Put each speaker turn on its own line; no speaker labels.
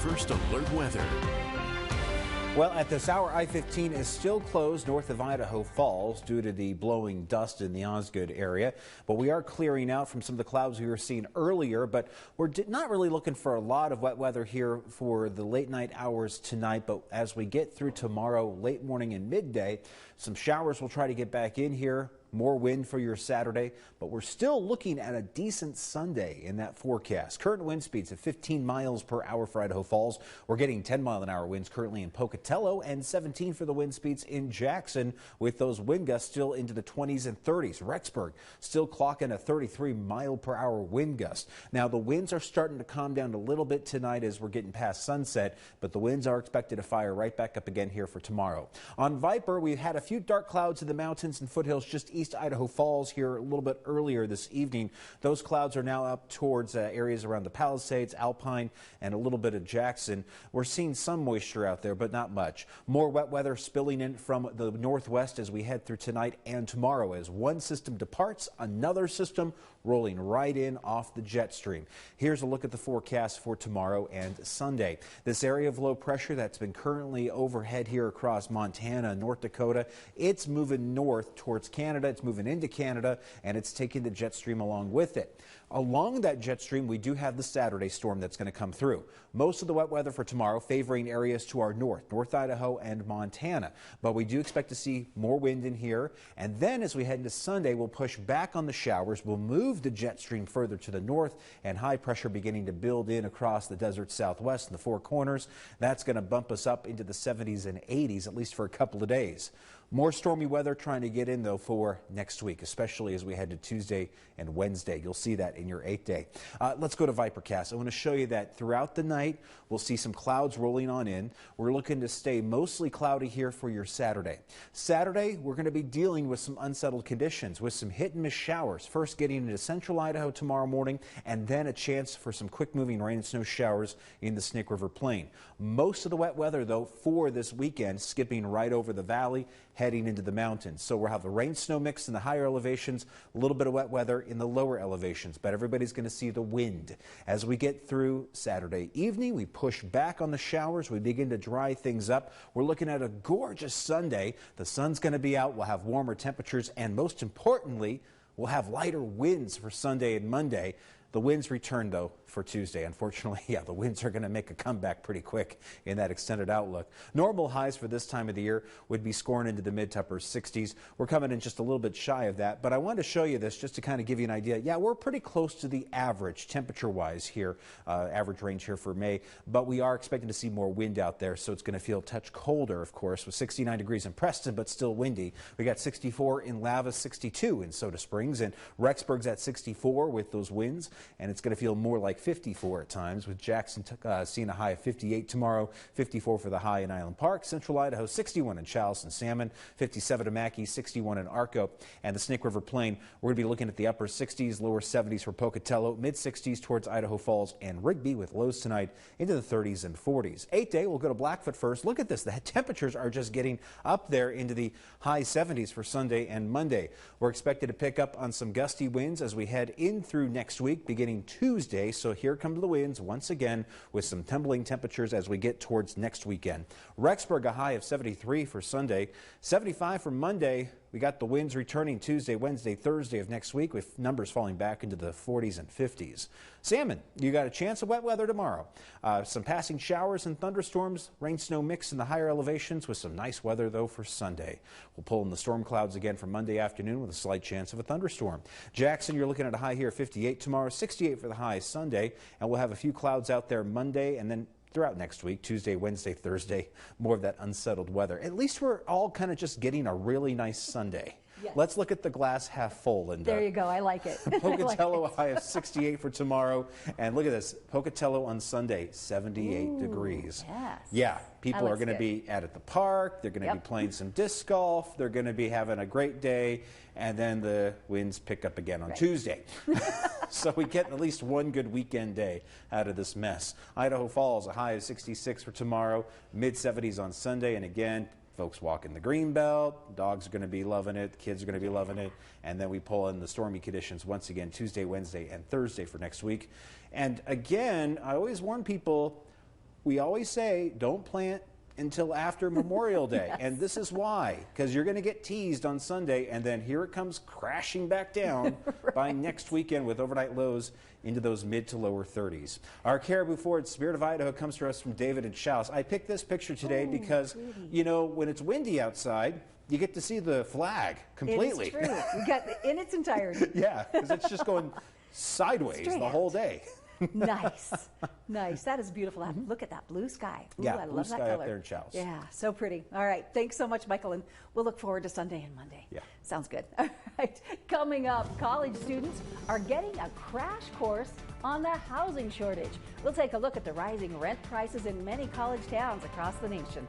First Alert Weather.
Well, at this hour, I-15 is still closed north of Idaho Falls due to the blowing dust in the Osgood area. But we are clearing out from some of the clouds we were seeing earlier. But we're not really looking for a lot of wet weather here for the late night hours tonight. But as we get through tomorrow, late morning and midday, some showers will try to get back in here. More wind for your Saturday, but we're still looking at a decent Sunday in that forecast. Current wind speeds of 15 miles per hour for Idaho Falls. We're getting 10-mile-an-hour winds currently in Pocatello and 17 for the wind speeds in Jackson, with those wind gusts still into the 20s and 30s. Rexburg still clocking a 33-mile-per-hour wind gust. Now, the winds are starting to calm down a little bit tonight as we're getting past sunset, but the winds are expected to fire right back up again here for tomorrow. On Viper, we've had a few dark clouds in the mountains and foothills just east Idaho Falls here a little bit earlier this evening. Those clouds are now up towards areas around the Palisades, Alpine, and a little bit of Jackson. We're seeing some moisture out there, but not much. More wet weather spilling in from the northwest as we head through tonight and tomorrow. As one system departs, another system rolling right in off the jet stream. Here's a look at the forecast for tomorrow and Sunday. This area of low pressure that's been currently overhead here across Montana, North Dakota, it's moving north towards Canada. It's moving into Canada, and it's taking the jet stream along with it. Along that jet stream, we do have the Saturday storm that's going to come through. Most of the wet weather for tomorrow favoring areas to our north Idaho and Montana. But we do expect to see more wind in here. And then as we head into Sunday, we'll push back on the showers. We'll move the jet stream further to the north, and high pressure beginning to build in across the desert southwest and the Four Corners. That's going to bump us up into the 70s and 80s, at least for a couple of days. More stormy weather trying to get in, though, for next week, especially as we head to Tuesday and Wednesday. You'll see that in your 8-day. Let's go to Vipercast. I want to show you that throughout the night, we'll see some clouds rolling on in. We're looking to stay mostly cloudy here for your Saturday. Saturday, we're going to be dealing with some unsettled conditions with some hit-and-miss showers. First getting into central Idaho tomorrow morning, and then a chance for some quick-moving rain and snow showers in the Snake River Plain. Most of the wet weather, though, for this weekend, skipping right over the valley, heading into the mountains. So we'll have the rain-snow mix in the higher elevations, a little bit of wet weather in the lower elevations, but everybody's going to see the wind. As we get through Saturday evening, we push back on the showers. We begin to dry things up. We're looking at a gorgeous Sunday. The sun's going to be out. We'll have warmer temperatures, and most importantly, we'll have lighter winds for Sunday and Monday. The winds return, though, for Tuesday. Unfortunately, yeah, the winds are going to make a comeback pretty quick in that extended outlook. Normal highs for this time of the year would be scoring into the mid to upper 60s. We're coming in just a little bit shy of that, but I wanted to show you this just to kind of give you an idea. Yeah, we're pretty close to the average temperature-wise here, average range here for May, but we are expecting to see more wind out there, so it's going to feel a touch colder, of course, with 69 degrees in Preston, but still windy. We got 64 in Lava, 62 in Soda Springs, and Rexburg's at 64 with those winds. And it's going to feel more like 54 at times, with Jackson seeing a high of 58 tomorrow, 54 for the high in Island Park. Central Idaho, 61 in Charleston Salmon, 57 in Mackay, 61 in Arco. And the Snake River Plain, we're going to be looking at the upper 60s, lower 70s for Pocatello, mid 60s towards Idaho Falls and Rigby, with lows tonight into the 30s and 40s. 8-day, we'll go to Blackfoot first. Look at this. The temperatures are just getting up there into the high 70s for Sunday and Monday. We're expected to pick up on some gusty winds as we head in through next week, beginning Tuesday. So here come the winds once again with some tumbling temperatures as we get towards next weekend. Rexburg, a high of 73 for Sunday, 75 for Monday. We got the winds returning Tuesday, Wednesday, Thursday of next week, with numbers falling back into the 40s and 50s. Salmon, you got a chance of wet weather tomorrow. Some passing showers and thunderstorms, rain snow mix in the higher elevations, with some nice weather though for Sunday. We'll pull in the storm clouds again for Monday afternoon with a slight chance of a thunderstorm. Jackson, you're looking at a high here, 58 tomorrow, 68 for the high Sunday, and we'll have a few clouds out there Monday, and then throughout next week, Tuesday, Wednesday, Thursday, more of that unsettled weather. At least we're all kind of just getting a really nice Sunday. Yes. Let's look at the glass half full, Linda.
There you go. I like it.
Pocatello, a high of 68 for tomorrow. And look at this. Pocatello on Sunday, 78 degrees.
Yes.
Yeah. People are going to be at the park. They're going to be playing some disc golf. They're going to be having a great day. And then the winds pick up again on Tuesday. So we get at least one good weekend day out of this mess. Idaho Falls, a high of 66 for tomorrow, mid-70s on Sunday. And again, folks walking the Greenbelt, dogs are going to be loving it, kids are going to be loving it, and then we pull in the stormy conditions once again Tuesday, Wednesday, and Thursday for next week. And again, I always warn people, we always say don't plant until after Memorial Day.
Yes.
And this is why, because you're going to get teased on Sunday, and then here it comes crashing back down by next weekend with overnight lows into those mid to lower 30s. Our Caribou Forward Spirit of Idaho comes to us from David and Shouse. I picked this picture today because, you know, when it's windy outside, you get to see the flag completely.
It is true. You got in its entirety.
Yeah, because it's just going sideways the whole day.
Nice. Nice. That is beautiful. Look at that blue sky. Ooh,
Yeah,
I
blue
love that
sky
color.
up there in Shouse.
Yeah, so pretty. All right. Thanks so much, Michael. And we'll look forward to Sunday and Monday.
Yeah.
Sounds good. All right. Coming up, college students are getting a crash course on the housing shortage. We'll take a look at the rising rent prices in many college towns across the nation.